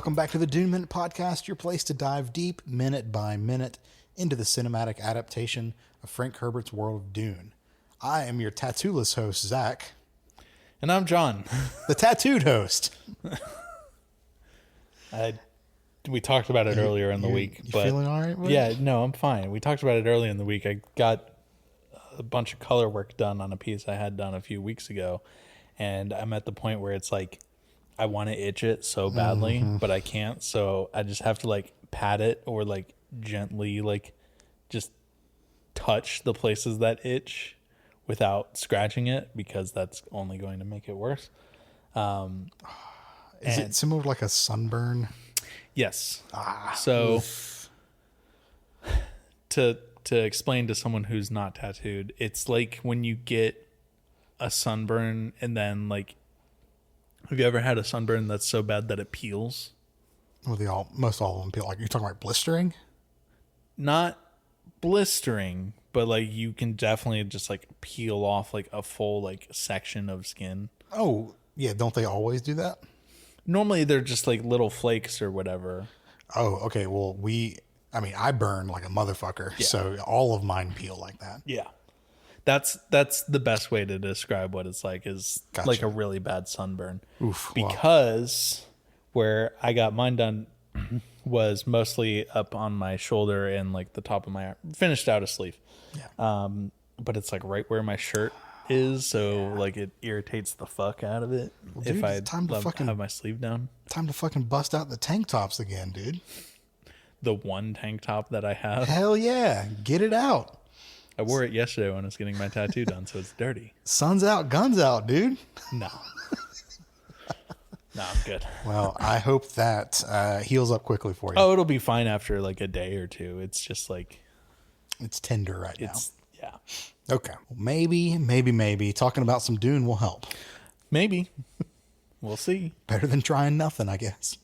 Welcome back to the Dune Minute Podcast, your place to dive deep, minute by minute, into the cinematic adaptation of Frank Herbert's world of Dune. I am your tattooless host, Zach. And I'm John. The tattooed host. We talked about it earlier in the week. You but feeling all right, buddy? Yeah, no, I'm fine. We talked about it earlier in the week. I got a bunch of color work done on a piece I had done a few weeks ago. And I'm at the point where it's like, I want to itch it so badly, but I can't. So I just have to like pat it or like gently like just touch the places that itch without scratching it, because that's only going to make it worse. Is it similar to like a sunburn? Yes. So to explain to someone who's not tattooed, it's like when you get a sunburn and then like, have you ever had a sunburn that's so bad that it peels? Well, most all of them peel. Like, you're talking about blistering? Not blistering, but like you can definitely just like peel off like a full like section of skin. Oh, yeah. Don't they always do that? Normally they're just like little flakes or whatever. Oh, okay. Well, I burn like a motherfucker. Yeah. So all of mine peel like that. Yeah. That's the best way to describe what it's like, is Gotcha. like a really bad sunburn. Oof, because where I got mine done was mostly up on my shoulder and like the top of my arm, finished out a sleeve. Yeah. But it's like right where my shirt is, so like it irritates the fuck out of it. Well, dude, if I have my sleeve down. Time to fucking bust out the tank tops again, dude. The one tank top that I have. Hell yeah. Get it out. I wore it yesterday when I was getting my tattoo done, so it's dirty. Sun's out, guns out, dude. No. No, I'm good. Well, I hope that heals up quickly for you. Oh, it'll be fine after like a day or two. It's just like... It's tender right now. Yeah. Okay. Well, maybe talking about some Dune will help. Maybe. We'll see. Better than trying nothing, I guess.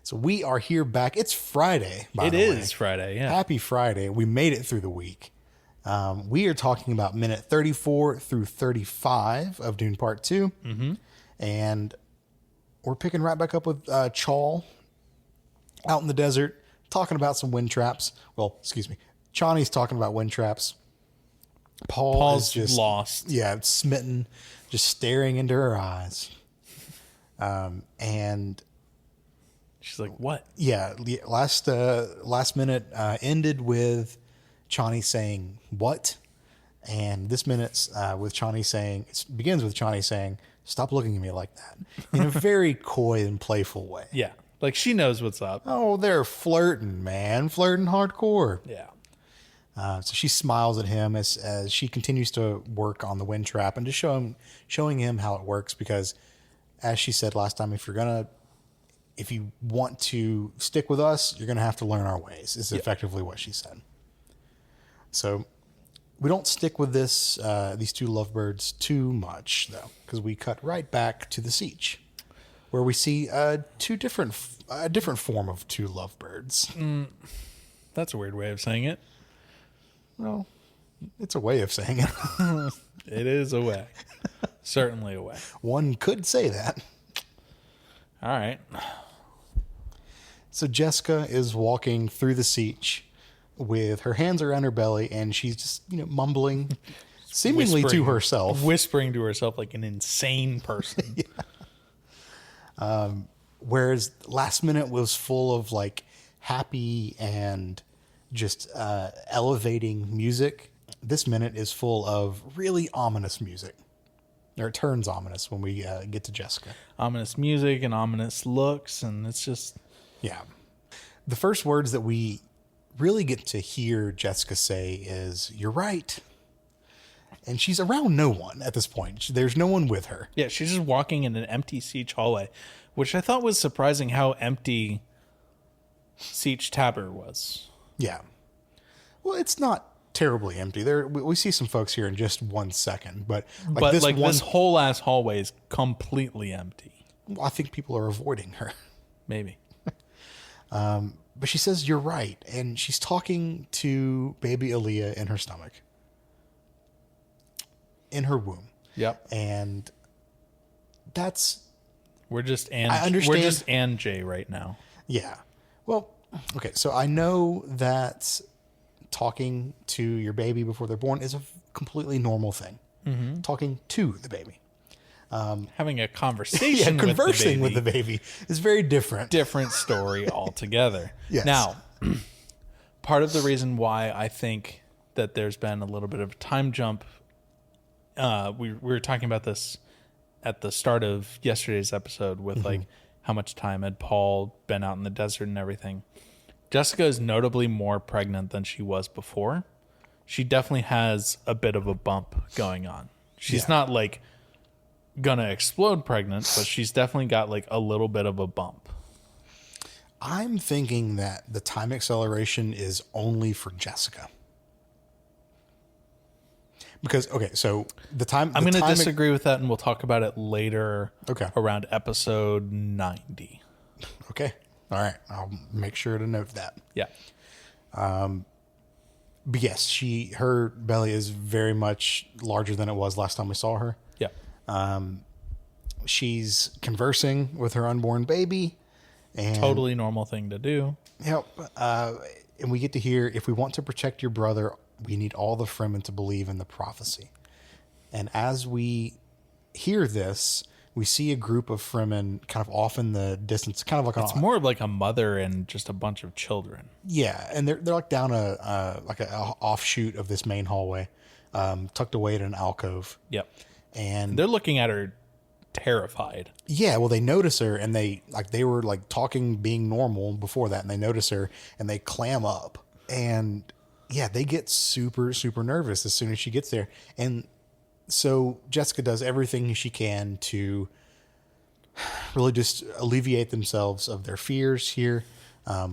So we are here back. It's Friday, by the way. It is Friday, yeah. Happy Friday. We made it through the week. We are talking about minute 34 through 35 of Dune Part 2. Mm-hmm. And we're picking right back up with Chawl out in the desert, talking about some wind traps. Well, excuse me. Chani's talking about wind traps. Paul's is just lost. Yeah, smitten, just staring into her eyes. And... She's like, what? Yeah, last minute ended with Chani saying, what? And this minute's with Chani saying, it begins with Chani saying, stop looking at me like that, in a very coy and playful way. Yeah, like she knows what's up. Oh, they're flirting, man. Flirting hardcore. Yeah. So she smiles at him as she continues to work on the wind trap and just showing him how it works, because as she said last time, if you want to stick with us, you're going to have to learn our ways, is effectively what she said. So we don't stick with these two lovebirds too much, though, because we cut right back to the siege, where we see a different form of two lovebirds. That's a weird way of saying it. Well, it's a way of saying it. It is a way. Certainly a way. One could say that. All right. So Jessica is walking through the siege with her hands around her belly, and she's just, mumbling, seemingly to herself. Whispering to herself like an insane person. Yeah. Whereas last minute was full of like happy and just elevating music. This minute is full of really ominous music. Or it turns ominous when we get to Jessica. Ominous music and ominous looks, and it's just... Yeah. The first words that we really get to hear Jessica say is, "You're right." And she's around no one at this point. There's no one with her. Yeah, she's just walking in an empty siege hallway, which I thought was surprising how empty Siege Tabor was. Yeah. Well, it's not terribly empty. We see some folks here in just 1 second, but this whole ass hallway is completely empty. I think people are avoiding her. Maybe. But she says, "You're right." And she's talking to baby Aaliyah in her stomach. In her womb. Yep. And that's We're just I understand. We're just and Jay right now. Yeah. Well, okay. So I know that talking to your baby before they're born is a completely normal thing. Talking to the baby. Having a conversation Conversing with the baby is very different. Different story altogether. Yes. Now, part of the reason why I think that there's been a little bit of a time jump, we were talking about this at the start of yesterday's episode with like how much time had Paul been out in the desert and everything. Jessica is notably more pregnant than she was before. She definitely has a bit of a bump going on. She's not like gonna explode pregnant, but she's definitely got like a little bit of a bump. I'm thinking that the time acceleration is only for Jessica. Because, okay, so I'm going to disagree with that, and we'll talk about it later. Okay. Around episode 90. Okay. All right. I'll make sure to note that. Yeah. But yes, her belly is very much larger than it was last time we saw her. Yeah. She's conversing with her unborn baby. And totally normal thing to do. Yep. And we get to hear, if we want to protect your brother, we need all the Fremen to believe in the prophecy. And as we hear this, we see a group of Fremen kind of off in the distance, kind of like it's more of like a mother and just a bunch of children. Yeah, and they're like down a offshoot of this main hallway, tucked away in an alcove. Yep. And they're looking at her terrified. Yeah, well, they notice her, and they were like talking, being normal before that, and they notice her, and they clam up, and yeah, they get super, super nervous as soon as she gets there. And so Jessica does everything she can to really just alleviate themselves of their fears here.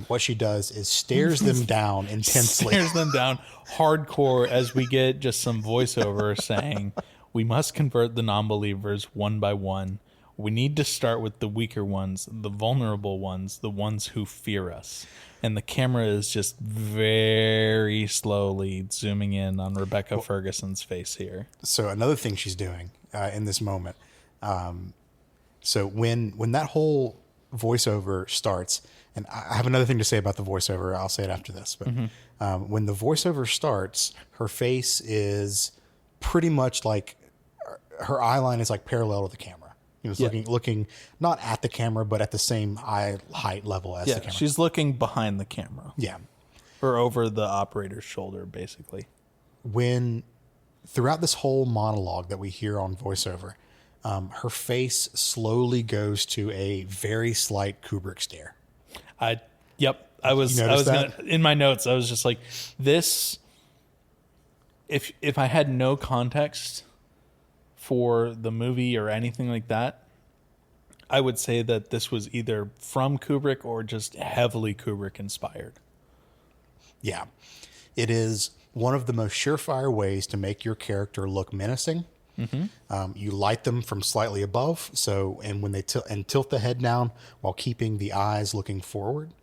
What she does is stares them down intensely. Stares them down hardcore as we get just some voiceover saying, "We must convert the non-believers one by one. We need to start with the weaker ones, the vulnerable ones, the ones who fear us." And the camera is just very slowly zooming in on Rebecca Ferguson's face here. So another thing she's doing in this moment. So when that whole voiceover starts, and I have another thing to say about the voiceover. I'll say it after this. But when the voiceover starts, her face is pretty much like her eye line is like parallel to the camera. You know, it's looking not at the camera, but at the same eye height level as the camera. She's looking behind the camera. Yeah. Or over the operator's shoulder, basically. When throughout this whole monologue that we hear on voiceover, her face slowly goes to a very slight Kubrick stare. Yep. I was in my notes, I was just like, this, if I had no context for the movie or anything like that, I would say that this was either from Kubrick or just heavily Kubrick inspired. Yeah. It is one of the most surefire ways to make your character look menacing. You light them from slightly above, and when they tilt the head down while keeping the eyes looking forward.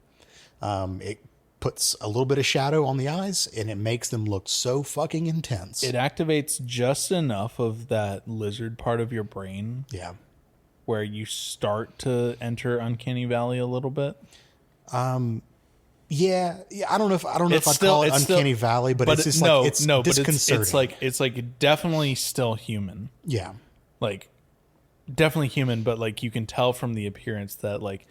It puts a little bit of shadow on the eyes, and it makes them look so fucking intense. It activates just enough of that lizard part of your brain. Yeah. Where you start to enter Uncanny Valley a little bit. Yeah. I don't know if I'd call it Uncanny Valley, but it's just disconcerting. It's like definitely still human. Yeah. Like definitely human, but like you can tell from the appearance that like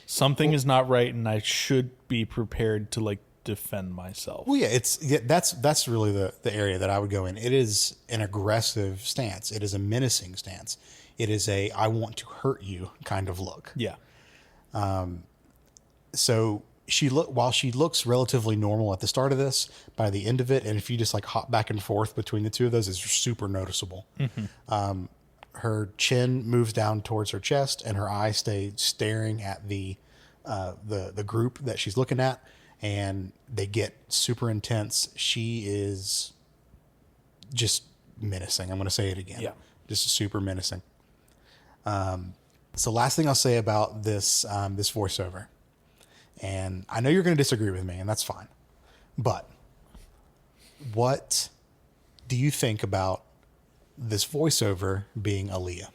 something is not right, and I should be prepared to like defend myself. Well, that's really the area that I would go in. It is an aggressive stance. It is a menacing stance. It is a I want to hurt you kind of look. Yeah. So while she looks relatively normal at the start of this, by the end of it, and if you just like hop back and forth between the two of those, it's super noticeable. Her chin moves down towards her chest, and her eyes stay staring at the group that she's looking at, and they get super intense. She is just menacing. I'm going to say it again. Yeah. Just super menacing. So last thing I'll say about this voiceover, and I know you're going to disagree with me, and that's fine, but what do you think about this voiceover being Aaliyah?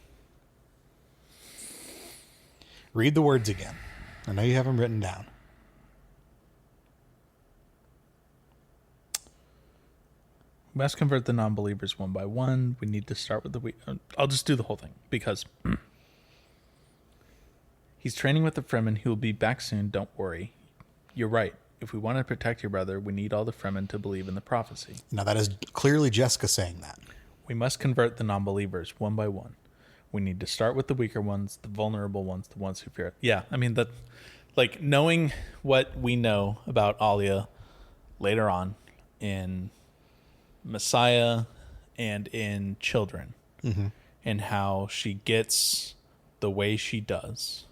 Read the words again. I know you have them written down. We must convert the non-believers one by one. We need to start with I'll just do the whole thing because he's training with the Fremen. He will be back soon. Don't worry. You're right. If we want to protect your brother, we need all the Fremen to believe in the prophecy. Now, that is clearly Jessica saying that. We must convert the non-believers one by one. We need to start with the weaker ones, the vulnerable ones, the ones who fear it. Yeah, I mean, that, like, knowing what we know about Alia later on in Messiah and in Children, and how she gets the way she does.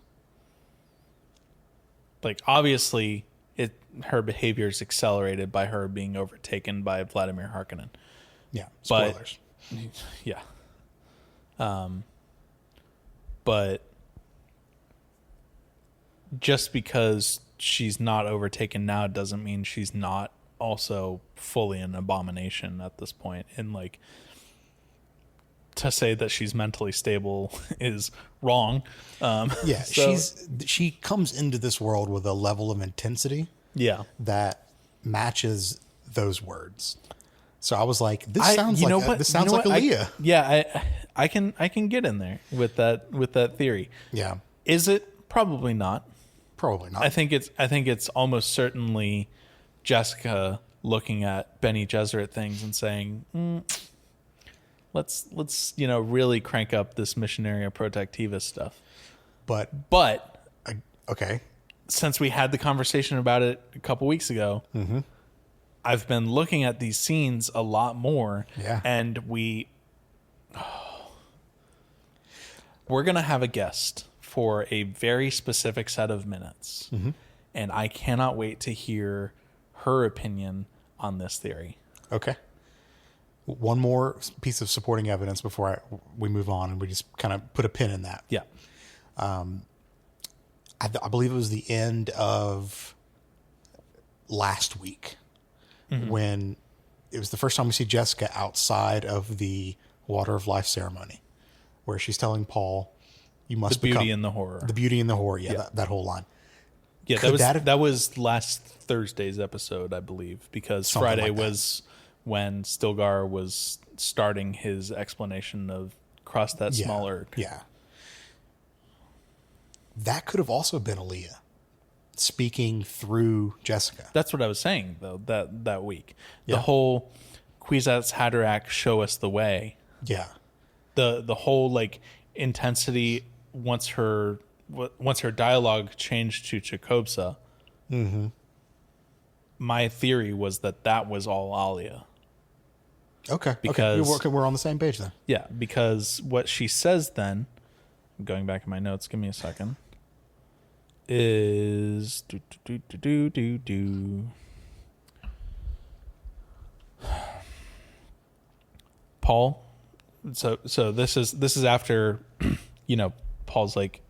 Like, obviously, her behavior is accelerated by her being overtaken by Vladimir Harkonnen. Yeah, spoilers. Yeah. But just because she's not overtaken now doesn't mean she's not also fully an abomination at this point. And, like, to say that she's mentally stable is wrong. Yeah, so, she comes into this world with a level of intensity that matches those words. So I was like, this sounds like Aaliyah. I can get in there with that theory. Yeah. Is it? Probably not. Probably not. I think it's almost certainly Jessica looking at Bene Gesserit things and saying, let's really crank up this Missionaria Protectiva stuff. But okay. Since we had the conversation about it a couple weeks ago, I've been looking at these scenes a lot more. Yeah. And we're going to have a guest for a very specific set of minutes. And I cannot wait to hear her opinion on this theory. Okay. One more piece of supporting evidence before we move on, and we just kind of put a pin in that. Yeah. I believe it was the end of last week when it was the first time we see Jessica outside of the Water of Life ceremony, where she's telling Paul, "You must the beauty become and the horror." The beauty and the horror. Yeah, that whole line. Yeah, that was last Thursday's episode, I believe, because Friday was when Stilgar was starting his explanation of cross that small erg. Yeah. That could have also been Aaliyah speaking through Jessica. That's what I was saying, though, that week. Yeah. The whole Kwisatz Haderach show us the way. Yeah. The whole, like, intensity once her dialogue changed to Chakobsa. My theory was that was all Alia. Okay. Because we're on the same page then. Yeah, because what she says then, I'm going back in my notes, give me a second, is Paul. So this is after Paul's like,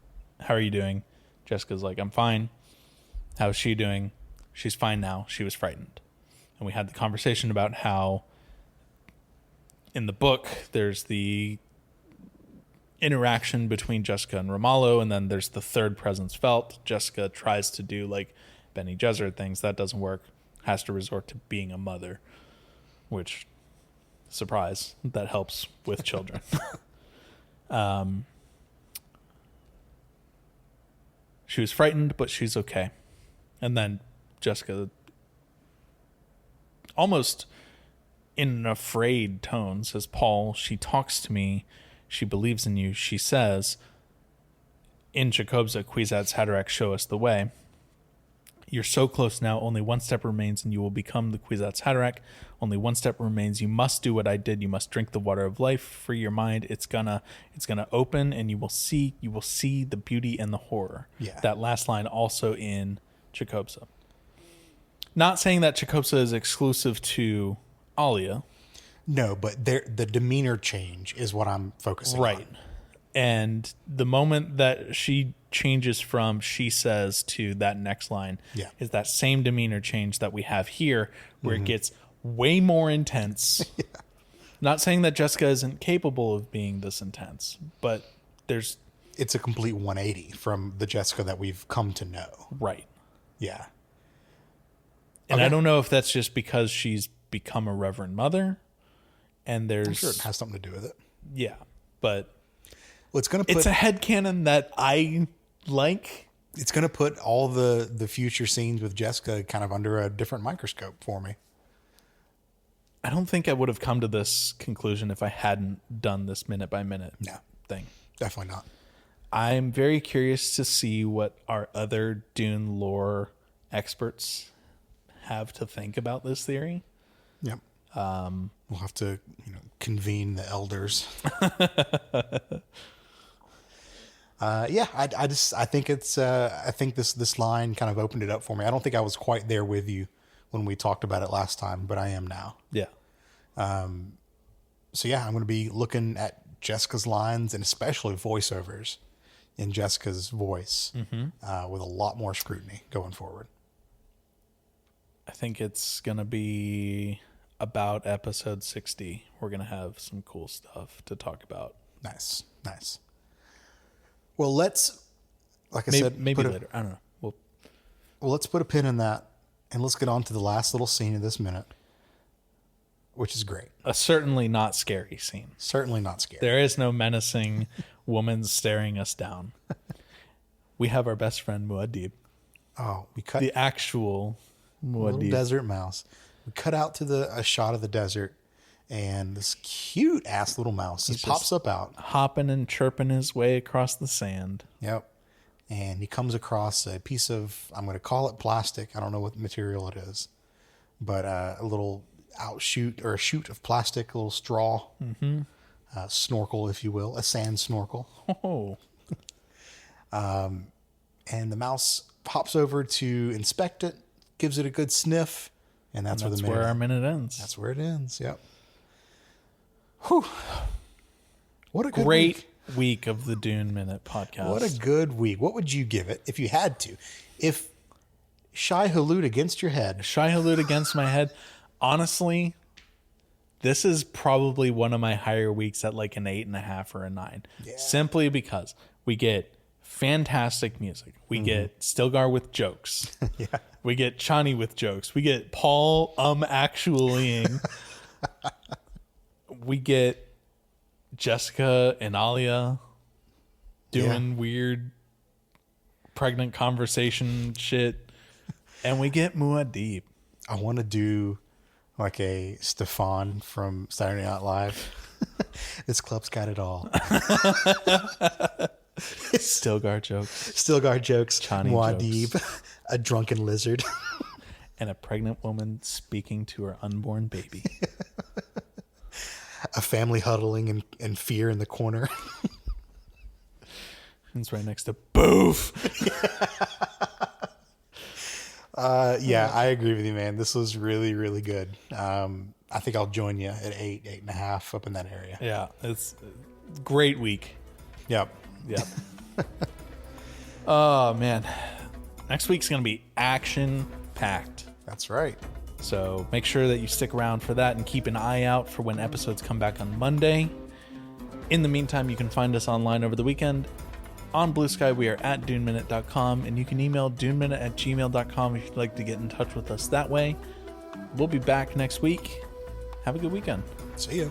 "How are you doing?" Jessica's like, "I'm fine." How's she doing? She's fine now. She was frightened. And we had the conversation about how in the book there's the interaction between Jessica and Ramallo, and then there's the third presence felt. Jessica tries to do like Bene Gesserit things. That doesn't work. Has to resort to being a mother, which, surprise, that helps with children. She was frightened, but she's okay. And then Jessica, almost in an afraid tone, says, "Paul, she talks to me. She believes in you." She says, "In Chakobsa, Kwisatz Haderach, show us the way. You're so close now. Only one step remains, and you will become the Kwisatz Haderach. Only one step remains. You must do what I did. You must drink the water of life. Free your mind. It's gonna open, and you will see the beauty and the horror." Yeah. That last line also in Chakobsa. Not saying that Chakobsa is exclusive to Alia. No, but the demeanor change is what I'm focusing on. Right. And the moment that she changes from "she says" to that next line is that same demeanor change that we have here, where it gets way more intense. Not saying that Jessica isn't capable of being this intense, but there's it's a complete 180 from the Jessica that we've come to know. Right. Yeah. And Okay. I don't know if that's just because she's become a Reverend Mother, and there's I'm sure it has something to do with it. yeah, but Well, it's going to put it's a headcanon that I like. it's going to put all the future scenes with Jessica kind of under a different microscope for me. I don't think I would have come to this conclusion if I hadn't done this minute by minute thing. Definitely not. I'm very curious to see what our other Dune lore experts have to think about this theory. Yep. We'll have to, convene the elders. I think it's. I think this line kind of opened it up for me. I don't think I was quite there with you when we talked about it last time, but I am now. Yeah. So yeah, I'm going to be looking at Jessica's lines and especially voiceovers in Jessica's voice with a lot more scrutiny going forward. I think it's going to be about episode 60. We're going to have some cool stuff to talk about. Nice. Well, let's, like I said, maybe later. I don't know. Well, let's put a pin in that and let's get on to the last little scene of this minute, which is great. A certainly not scary scene. Certainly not scary. There is no menacing woman staring us down. We have our best friend Muad'Dib. Oh, we cut The actual little Muad'Dib. desert mouse. We cut out to a shot of the desert, and this cute ass little mouse just pops up out. Hopping and chirping his way across the sand. Yep. And he comes across a piece of, I'm going to call it plastic. I don't know what material it is, but a little outshoot or a shoot of plastic, a little straw, snorkel, if you will, a sand snorkel. Oh. And the mouse pops over to inspect it, gives it a good sniff, and that's Where our minute ends. That's where it ends. Yep. Whew. What a good Great week of the Dune Minute podcast. What a good week. What would you give it if you had to? If Shai Hulud against your head. Shai Hulud against my head. Honestly, this is probably one of my higher weeks at like an 8.5 or a 9. Yeah. Simply because we get fantastic music. We get Stilgar with jokes. Yeah. We get Chani with jokes. We get Paul actuallying. We get Jessica and Alia doing weird pregnant conversation shit. And we get Muad'Dib. I want to do like a Stefan from Saturday Night Live. This club's got it all. Stilgar jokes. Stilgar jokes. Chani Muad'Dib. A drunken lizard. And a pregnant woman speaking to her unborn baby. A family huddling in fear in the corner. And it's right next to Boof. Yeah, I agree with you, man. This was really, really good. I think I'll join you at 8.5 up in that area. Yeah, it's a great week. Yep. Yep. Oh, man. Next week's going to be action-packed. That's right. So make sure that you stick around for that and keep an eye out for when episodes come back on Monday. In the meantime, you can find us online over the weekend. On Blue Sky, we are at duneminute.com, and you can email duneminute@gmail.com if you'd like to get in touch with us that way. We'll be back next week. Have a good weekend. See ya.